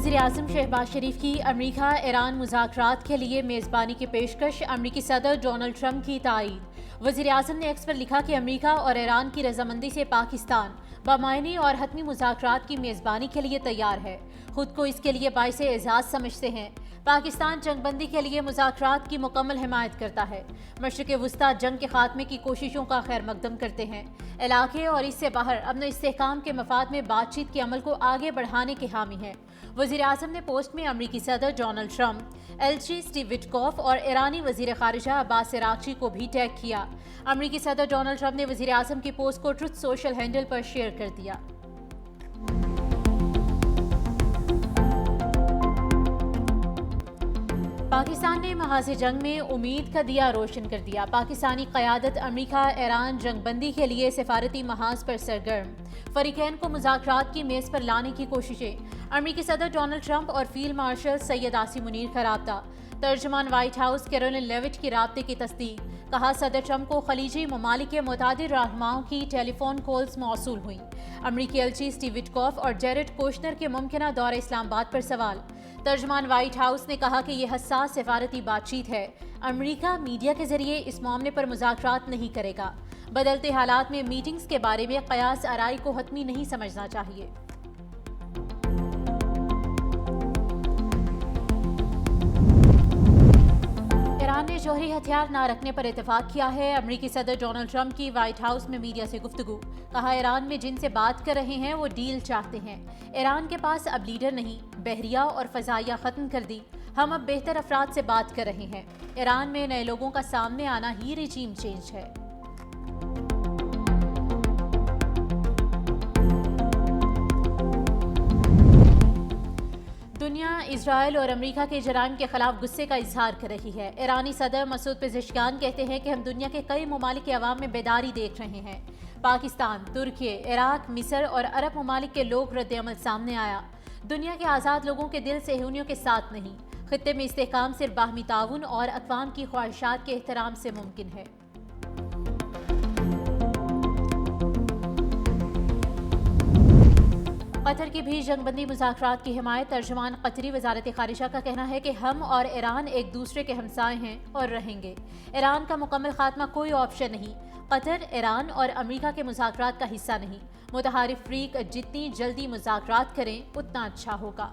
وزیر اعظم شہباز شریف کی امریکہ ایران مذاکرات کے لیے میزبانی کی پیشکش، امریکی صدر ڈونلڈ ٹرمپ کی تائید۔ وزیر اعظم نے ایکس پر لکھا کہ امریکہ اور ایران کی رضامندی سے پاکستان بامعنی اور حتمی مذاکرات کی میزبانی کے لیے تیار ہے، خود کو اس کے لیے باعث اعزاز سمجھتے ہیں۔ پاکستان جنگ بندی کے لیے مذاکرات کی مکمل حمایت کرتا ہے، مشرق وسطیٰ جنگ کے خاتمے کی کوششوں کا خیر مقدم کرتے ہیں، علاقے اور اس سے باہر امن و استحکام کے مفاد میں بات چیت کے عمل کو آگے بڑھانے کے حامی ہیں۔ وزیر اعظم نے پوسٹ میں امریکی صدر ڈونلڈ ٹرمپ، ایلچی اسٹیو وٹکوف اور ایرانی وزیر خارجہ عباس عراقچی کو بھی ٹیگ کیا۔ امریکی صدر ڈونلڈ ٹرمپ نے وزیر اعظم کی پوسٹ کو ٹروتھ سوشل ہینڈل پر شیئر کر دیا۔ پاکستان نے محاذ جنگ میں امید کا دیا روشن کر دیا۔ پاکستانی قیادت امریکہ ایران جنگ بندی کے لیے سفارتی محاذ پر سرگرم، فریقین کو مذاکرات کی میز پر لانے کی کوششیں۔ امریکی صدر ڈونلڈ ٹرمپ اور فیلڈ مارشل سید عاصم منیر کا رابطہ، ترجمان وائٹ ہاؤس کیرولین لیوٹ کی رابطے کی تصدیق۔ کہا صدر ٹرمپ کو خلیجی ممالک کے متعدد رہنماؤں کی ٹیلی فون کالز موصول ہوئیں۔ امریکی ایلچی اسٹیو وٹکوف اور جیرڈ کوشنر کے ممکنہ دورہ اسلام آباد پر سوال۔ ترجمان وائٹ ہاؤس نے کہا کہ یہ حساس سفارتی بات چیت ہے، امریکہ میڈیا کے ذریعے اس معاملے پر مذاکرات نہیں کرے گا۔ بدلتے حالات میں میٹنگز کے بارے میں قیاس آرائی کو حتمی نہیں سمجھنا چاہیے۔ ایران نے جوہری ہتھیار نہ رکھنے پر اتفاق کیا ہے۔ امریکی صدر ڈونلڈ ٹرمپ کی وائٹ ہاؤس میں میڈیا سے گفتگو۔ کہا ایران میں جن سے بات کر رہے ہیں وہ ڈیل چاہتے ہیں۔ ایران کے پاس اب لیڈر نہیں، بحریہ اور فضائیہ ختم کر دی، ہم اب بہتر افراد سے بات کر رہے ہیں۔ ایران میں نئے لوگوں کا سامنے آنا ہی ریجیم چینج ہے۔ دنیا اسرائیل اور امریکہ کے جرائم کے خلاف غصے کا اظہار کر رہی ہے۔ ایرانی صدر مسعود پزشکیان کہتے ہیں کہ ہم دنیا کے کئی ممالک کے عوام میں بیداری دیکھ رہے ہیں۔ پاکستان، ترکی، عراق، مصر اور عرب ممالک کے لوگ رد عمل سامنے آیا۔ دنیا کے آزاد لوگوں کے دل صہیونیوں کے ساتھ نہیں۔ خطے میں استحکام صرف باہمی تعاون اور اقوام کی خواہشات کے احترام سے ممکن ہے۔ قطر کی بھی جنگ بندی مذاکرات کی حمایت۔ ترجمان قطری وزارت خارجہ کا کہنا ہے کہ ہم اور ایران ایک دوسرے کے ہمسائے ہیں اور رہیں گے۔ ایران کا مکمل خاتمہ کوئی آپشن نہیں۔ قطر، ایران اور امریکہ کے مذاکرات کا حصہ نہیں۔ متحارب فریق جتنی جلدی مذاکرات کریں اتنا اچھا ہوگا۔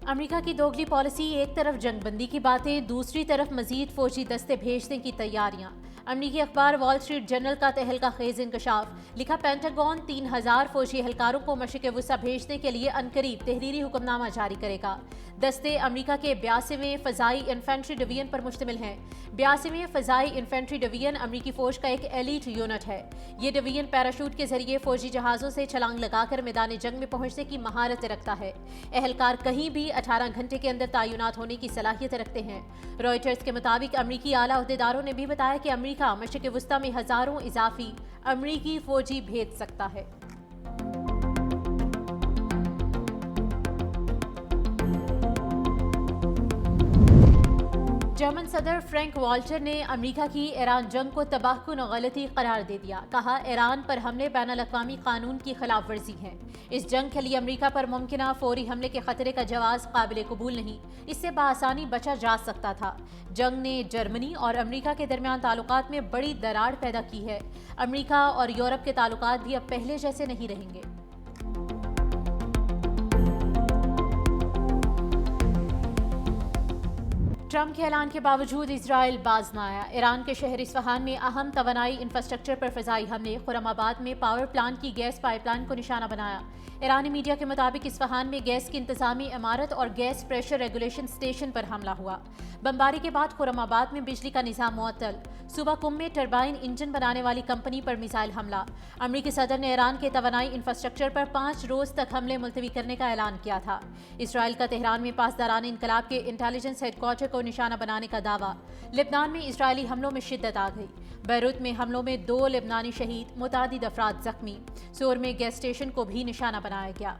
امریکہ کی دوگلی پالیسی، ایک طرف جنگ بندی کی باتیں، دوسری طرف مزید فوجی دستے بھیجنے کی تیاریاں۔ امریکی اخبار وال اسٹریٹ جرنل کا تہلکہ خیز انکشاف۔ لکھا پینٹاگون 3000 فوجی اہلکاروں کو مشرق وسطیٰ بھیجنے کے لیے عنقریب تحریری حکم نامہ جاری کرے گا۔ دستے امریکہ کے 82ویں فضائی انفینٹری ڈویژن پر مشتمل ہیں۔ 82ویں فضائی انفینٹری ڈویژن امریکی فوج کا ایک ایلیٹ یونٹ ہے۔ یہ ڈویژن پیراشوٹ کے ذریعے فوجی جہازوں سے چھلانگ لگا کر میدان جنگ میں پہنچنے کی مہارت رکھتا ہے۔ اہلکار کہیں بھی 18 گھنٹے کے اندر تعینات ہونے کی صلاحیت رکھتے ہیں۔ رائٹرز کے مطابق امریکی اعلیٰ عہدیداروں نے بھی بتایا کہ امریکہ مشرق وسطیٰ میں ہزاروں اضافی امریکی فوجی بھیج سکتا ہے۔ جرمن صدر فرینک والٹر نے امریکہ کی ایران جنگ کو تباہ کن غلطی قرار دے دیا۔ کہا ایران پر حملے بین الاقوامی قانون کی خلاف ورزی ہے۔ اس جنگ کے لیے امریکہ پر ممکنہ فوری حملے کے خطرے کا جواز قابل قبول نہیں، اس سے بآسانی بچا جا سکتا تھا۔ جنگ نے جرمنی اور امریکہ کے درمیان تعلقات میں بڑی دراڑ پیدا کی ہے۔ امریکہ اور یورپ کے تعلقات بھی اب پہلے جیسے نہیں رہیں گے۔ ٹرمپ کے اعلان کے باوجود اسرائیل باز نہ آیا۔ ایران کے شہر اصفہان میں اہم توانائی انفراسٹرکچر پر فضائی حملے، خرم آباد میں پاور پلانٹ کی گیس پائپ لائن کو نشانہ بنایا۔ ایرانی میڈیا کے مطابق اصفہان میں گیس کی انتظامی عمارت اور گیس پریشر ریگولیشن اسٹیشن پر حملہ ہوا۔ بمباری کے بعد خرم آباد میں بجلی کا نظام معطل۔ صوبہ قم میں ٹربائن انجن بنانے والی کمپنی پر میزائل حملہ۔ امریکی صدر نے ایران کے توانائی انفراسٹرکچر پر 5 روز تک حملے ملتوی کرنے کا اعلان کیا تھا۔ اسرائیل کا تہران میں پاسداران انقلاب کے انٹیلیجنس ہیڈ کوارٹر کو نشانہ بنانے کا دعویٰ۔ لبنان میں اسرائیلی حملوں میں شدت آ گئی۔ بیروت میں حملوں میں 2 لبنانی شہید، متعدد افراد زخمی۔ سور میں گیس اسٹیشن کو بھی نشانہ بنایا گیا۔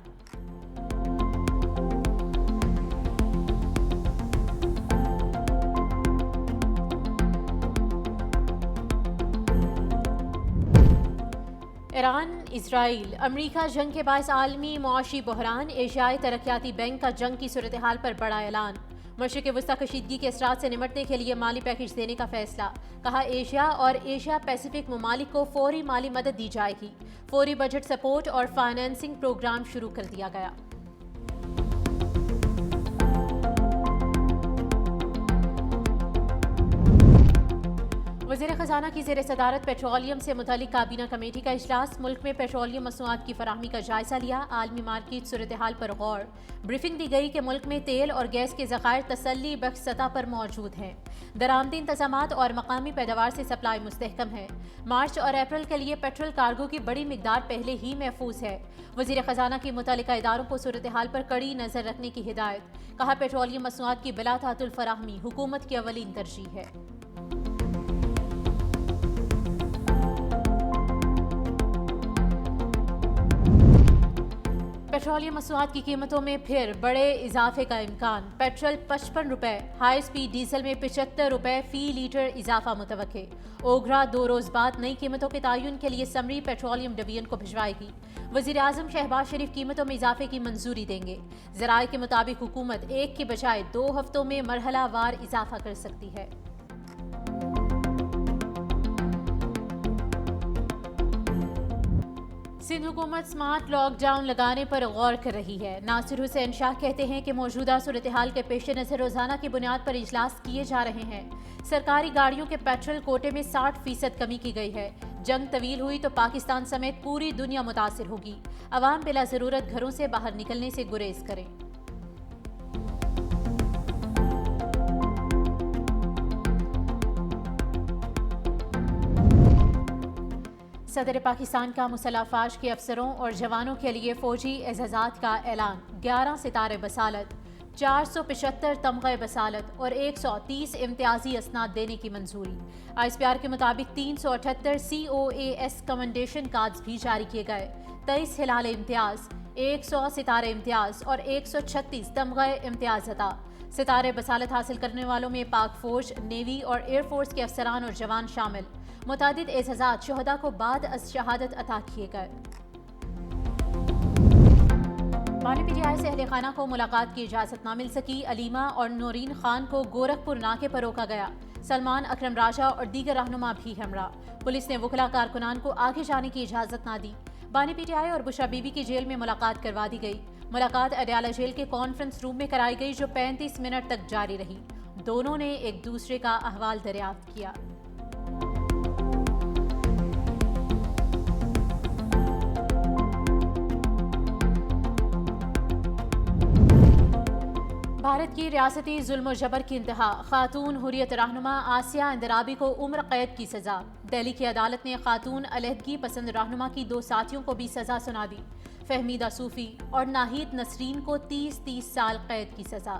ایران اسرائیل امریکہ جنگ کے باعث عالمی معاشی بحران، ایشیائی ترقیاتی بینک کا جنگ کی صورتحال پر بڑا اعلان۔ مشرق وسطی کشیدگی کے اثرات سے نمٹنے کے لیے مالی پیکج دینے کا فیصلہ، کہا ایشیا اور ایشیا پیسیفک ممالک کو فوری مالی مدد دی جائے گی، فوری بجٹ سپورٹ اور فائنانسنگ پروگرام شروع کر دیا گیا۔ وزیر خزانہ کی زیر صدارت پیٹرولیم سے متعلق کابینہ کمیٹی کا اجلاس، ملک میں پیٹرولیم مصنوعات کی فراہمی کا جائزہ لیا، عالمی مارکیٹ صورتحال پر غور۔ بریفنگ دی گئی کہ ملک میں تیل اور گیس کے ذخائر تسلی بخش سطح پر موجود ہیں، درآمدی انتظامات اور مقامی پیداوار سے سپلائی مستحکم ہے۔ مارچ اور اپریل کے لیے پیٹرول کارگو کی بڑی مقدار پہلے ہی محفوظ ہے۔ وزیر خزانہ کی متعلقہ اداروں کو صورتحال پر کڑی نظر رکھنے کی ہدایت، کہا پیٹرولیم مصنوعات کی بلا تعطل فراہمی حکومت کی اولین ترجیح ہے۔ پیٹرولیم مصنوعات کی قیمتوں میں پھر بڑے اضافے کا امکان، پیٹرول 55 روپے، ہائی سپیڈ ڈیزل میں 75 روپے فی لیٹر اضافہ متوقع۔ اوگرا 2 روز بعد نئی قیمتوں کے تعین کے لیے سمری پیٹرولیم ڈویژن کو بھجوائے گی۔ وزیر اعظم شہباز شریف قیمتوں میں اضافے کی منظوری دیں گے۔ ذرائع کے مطابق حکومت 1 کے بجائے 2 ہفتوں میں مرحلہ وار اضافہ کر سکتی ہے۔ سندھ حکومت سمارٹ لاک ڈاؤن لگانے پر غور کر رہی ہے۔ ناصر حسین شاہ کہتے ہیں کہ موجودہ صورتحال کے پیش نظر روزانہ کی بنیاد پر اجلاس کیے جا رہے ہیں۔ سرکاری گاڑیوں کے پیٹرول کوٹے میں 60% کمی کی گئی ہے۔ جنگ طویل ہوئی تو پاکستان سمیت پوری دنیا متاثر ہوگی۔ عوام بلا ضرورت گھروں سے باہر نکلنے سے گریز کریں۔ صدر پاکستان کا مسلح افواج کے افسروں اور جوانوں کے لیے فوجی اعزازات کا اعلان، 11 ستارے بصالت، 475 تمغہ بصالت اور 130 امتیازی اسناد دینے کی منظوری۔ ISPR کے مطابق 378 COAS کمنڈیشن کارڈز بھی جاری کیے گئے، 23 ہلال امتیاز، 100 ستارے امتیاز اور 136 تمغہ امتیاز عطا۔ ستارے بصالت حاصل کرنے والوں میں پاک فوج، نیوی اور ایئر فورس کے افسران اور جوان شامل۔ متعدد اعزازات شہداء کو بعد از شہادت عطا کیے گئے۔ بانی PTI سے اہل خانہ کو ملاقات کی اجازت نہ مل سکی، علیمہ اور نورین خان کو گورکھپور ناکے پر روکا گیا، سلمان اکرم راجہ اور دیگر رہنما بھی ہمراہ۔ پولیس نے وکلاء کارکنان کو آگے جانے کی اجازت نہ دی۔ بانی PTI اور بشرا بی بی کی جیل میں ملاقات کروا دی گئی۔ ملاقات اڈیالہ جیل کے کانفرنس روم میں کرائی گئی، جو 35 منٹ تک جاری رہی۔ دونوں نے ایک دوسرے کا احوال دریافت کیا۔ بھارت کی ریاستی ظلم و جبر کی انتہا، خاتون حریت رہنما آسیہ اندرابی کو عمر قید کی سزا۔ دہلی کی عدالت نے خاتون علیحدگی پسند رہنما کی 2 ساتھیوں کو بھی سزا سنا دی، فہمیدہ صوفی اور ناہید نسرین کو 30 سال قید کی سزا۔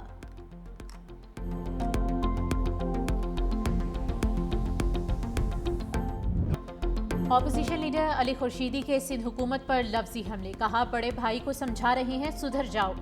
اپوزیشن لیڈر علی خورشیدی کے سندھ حکومت پر لفظی حملے، کہا بڑے بھائی کو سمجھا رہے ہیں سدھر جاؤ۔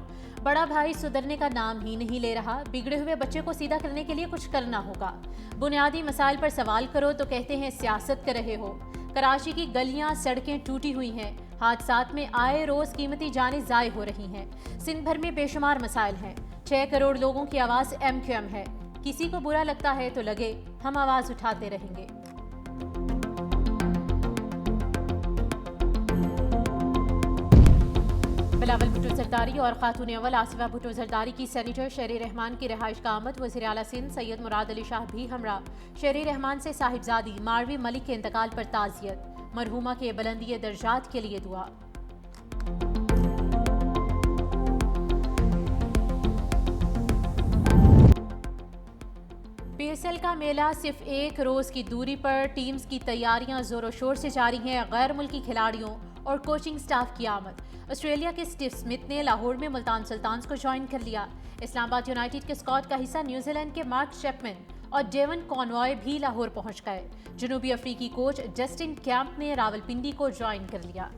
بڑا بھائی سدھرنے کا نام ہی نہیں لے رہا، بگڑے ہوئے بچے کو سیدھا کرنے کے لیے کچھ کرنا ہوگا۔ بنیادی مسائل پر سوال کرو تو کہتے ہیں سیاست کر رہے ہو۔ کراچی کی گلیاں سڑکیں ٹوٹی ہوئی ہیں، حادثات میں آئے روز قیمتی جانیں ضائع ہو رہی ہیں۔ سندھ بھر میں بے شمار مسائل ہیں، 6 کروڑ لوگوں کی آواز MQM ہے۔ کسی کو برا لگتا ہے تو لگے، ہم آواز اٹھاتے رہیں گے۔ بلاول بھٹو زرداری اور خاتون اول آصفہ بھٹو زرداری کی سینیٹر شہری رحمان کی رہائش کا آمد، وزیر اعلیٰ سندھ سید مراد علی شاہ بھی ہمراہ۔ شہری رحمان سے صاحبزادی ماروی ملک کے انتقال پر تعزیت، مرحومہ کے بلندی درجات کے لیے دعا۔ PSL کا میلہ صرف 1 روز کی دوری پر، ٹیمز کی تیاریاں زور و شور سے جاری ہیں، غیر ملکی کھلاڑیوں اور کوچنگ سٹاف کی آمد۔ آسٹریلیا کے اسٹیو اسمتھ نے لاہور میں ملتان سلطانز کو جوائن کر لیا۔ اسلام آباد یونائیٹڈ کے اسکواڈ کا حصہ نیوزی لینڈ کے مارک چیپمن اور ڈیون کانوائے بھی لاہور پہنچ گئے۔ جنوبی افریقی کوچ جسٹن کیمپ نے راولپنڈی کو جوائن کر لیا۔